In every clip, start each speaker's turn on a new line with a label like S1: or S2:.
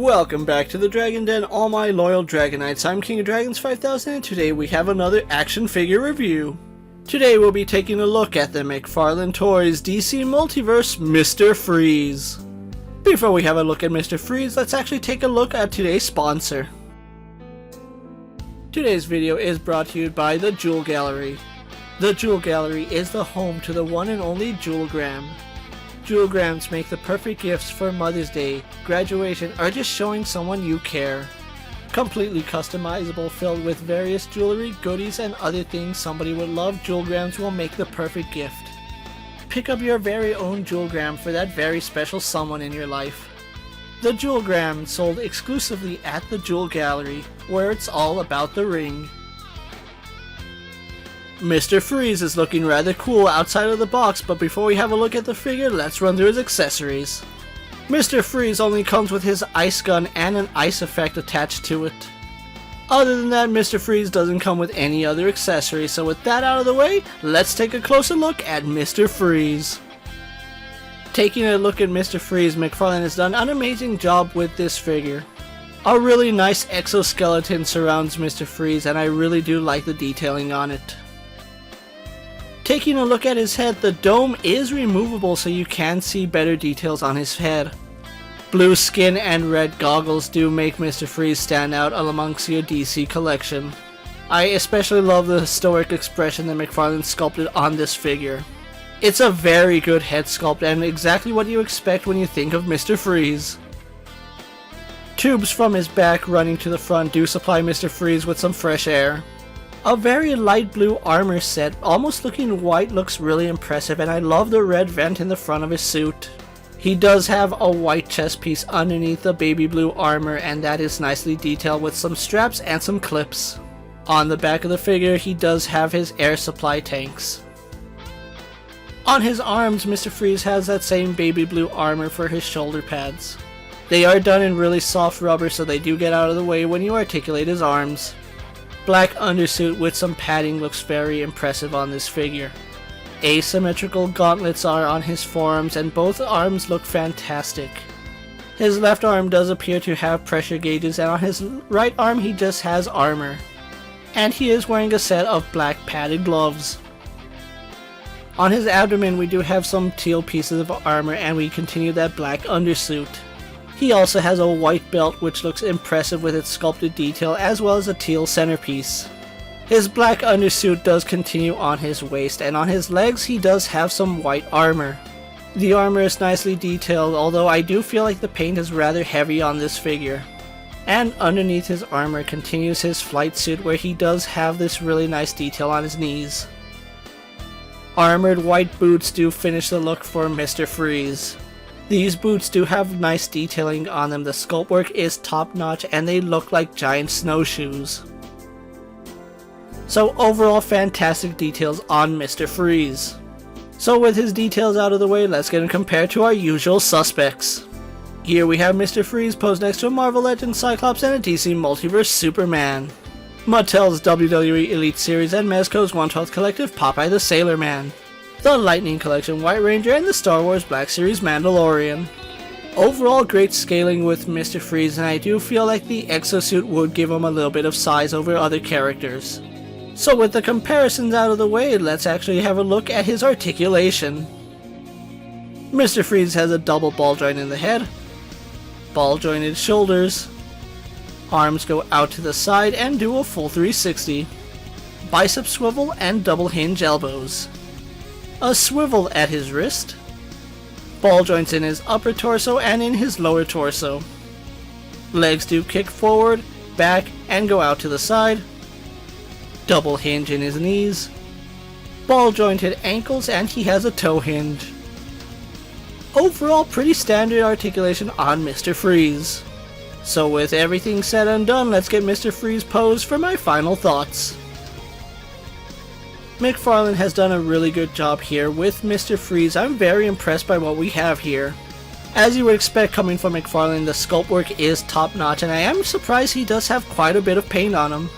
S1: Welcome back to the Dragon Den, all my loyal Dragonites. I'm King of Dragons 5000 and today we have another action figure review. Today we'll be taking a look at the McFarlane Toys DC Multiverse Mr. Freeze. Before we have a look at Mr. Freeze, let's actually take a look at today's sponsor. Today's video is brought to you by the Jewel Gallery. The Jewel Gallery is the home to the one and only Jewelgram. Jewelgrams make the perfect gifts for Mother's Day, graduation, or just showing someone you care. Completely customizable, filled with various jewelry, goodies, and other things somebody would love, Jewelgrams will make the perfect gift. Pick up your very own Jewelgram for that very special someone in your life. The Jewelgram sold exclusively at the Jewel Gallery, where it's all about the ring. Mr. Freeze is looking rather cool outside of the box, but before we have a look at the figure, let's run through his accessories. Mr. Freeze only comes with his ice gun and an ice effect attached to it. Other than that, Mr. Freeze doesn't come with any other accessories, so with that out of the way, let's take a closer look at Mr. Freeze. Taking a look at Mr. Freeze, McFarlane has done an amazing job with this figure. A really nice exoskeleton surrounds Mr. Freeze, and I really do like the detailing on it. Taking a look at his head, the dome is removable so you can see better details on his head. Blue skin and red goggles do make Mr. Freeze stand out amongst your DC collection. I especially love the stoic expression that McFarlane sculpted on this figure. It's a very good head sculpt and exactly what you expect when you think of Mr. Freeze. Tubes from his back running to the front do supply Mr. Freeze with some fresh air. A very light blue armor set, almost looking white, looks really impressive, and I love the red vent in the front of his suit. He does have a white chest piece underneath the baby blue armor, and that is nicely detailed with some straps and some clips. On the back of the figure, he does have his air supply tanks. On his arms, Mr. Freeze has that same baby blue armor for his shoulder pads. They are done in really soft rubber, so they do get out of the way when you articulate his arms. Black undersuit with some padding looks very impressive on this figure. Asymmetrical gauntlets are on his forearms and both arms look fantastic. His left arm does appear to have pressure gauges and on his right arm he just has armor. And he is wearing a set of black padded gloves. On his abdomen we do have some teal pieces of armor and we continue that black undersuit. He also has a white belt which looks impressive with its sculpted detail as well as a teal centerpiece. His black undersuit does continue on his waist and on his legs he does have some white armor. The armor is nicely detailed, although I do feel like the paint is rather heavy on this figure. And underneath his armor continues his flight suit where he does have this really nice detail on his knees. Armored white boots do finish the look for Mr. Freeze. These boots do have nice detailing on them, the sculpt work is top notch and they look like giant snowshoes. So overall fantastic details on Mr. Freeze. So with his details out of the way, let's get him compared to our usual suspects. Here we have Mr. Freeze posed next to a Marvel Legends Cyclops and a DC Multiverse Superman. Mattel's WWE Elite Series and Mezco's 1/12 Collective Popeye the Sailor Man. The Lightning Collection White Ranger and the Star Wars Black Series Mandalorian. Overall great scaling with Mr. Freeze and I do feel like the exosuit would give him a little bit of size over other characters. So with the comparisons out of the way, let's actually have a look at his articulation. Mr. Freeze has a double ball joint in the head, ball jointed shoulders, arms go out to the side and do a full 360, bicep swivel and double hinge elbows. A swivel at his wrist, ball joints in his upper torso and in his lower torso. Legs do kick forward, back, and go out to the side. Double hinge in his knees. Ball jointed ankles and he has a toe hinge. Overall pretty standard articulation on Mr. Freeze. So with everything said and done, let's get Mr. Freeze posed for my final thoughts. McFarlane has done a really good job here with Mr. Freeze. I'm very impressed by what we have here. As you would expect coming from McFarlane, the sculpt work is top notch and I am surprised he does have quite a bit of paint on him.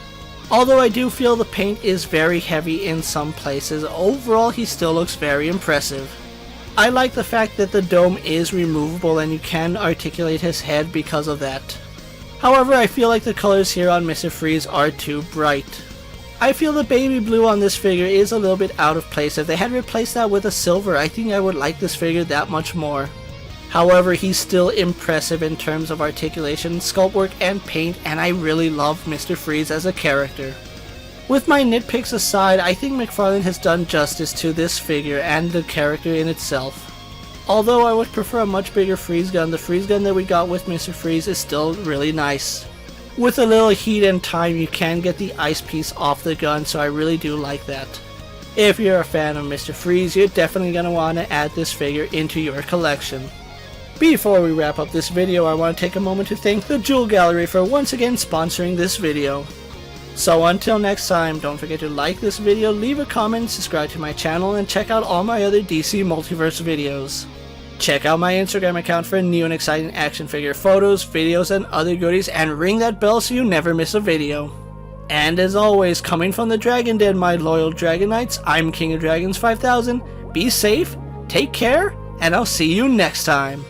S1: Although I do feel the paint is very heavy in some places, overall he still looks very impressive. I like the fact that the dome is removable and you can articulate his head because of that. However, I feel like the colors here on Mr. Freeze are too bright. I feel the baby blue on this figure is a little bit out of place. If they had replaced that with a silver, I think I would like this figure that much more. However, he's still impressive in terms of articulation, sculpt work, and paint, and I really love Mr. Freeze as a character. With my nitpicks aside, I think McFarlane has done justice to this figure and the character in itself. Although I would prefer a much bigger freeze gun, the freeze gun that we got with Mr. Freeze is still really nice. With a little heat and time, you can get the ice piece off the gun, so I really do like that. If you're a fan of Mr. Freeze, you're definitely going to want to add this figure into your collection. Before we wrap up this video, I want to take a moment to thank the Jewel Gallery for once again sponsoring this video. So until next time, don't forget to like this video, leave a comment, subscribe to my channel, and check out all my other DC Multiverse videos. Check out my Instagram account for new and exciting action figure photos, videos, and other goodies, and ring that bell so you never miss a video. And as always, coming from the Dragon Den, my loyal Dragon Knights, I'm King of Dragons 5000, be safe, take care, and I'll see you next time.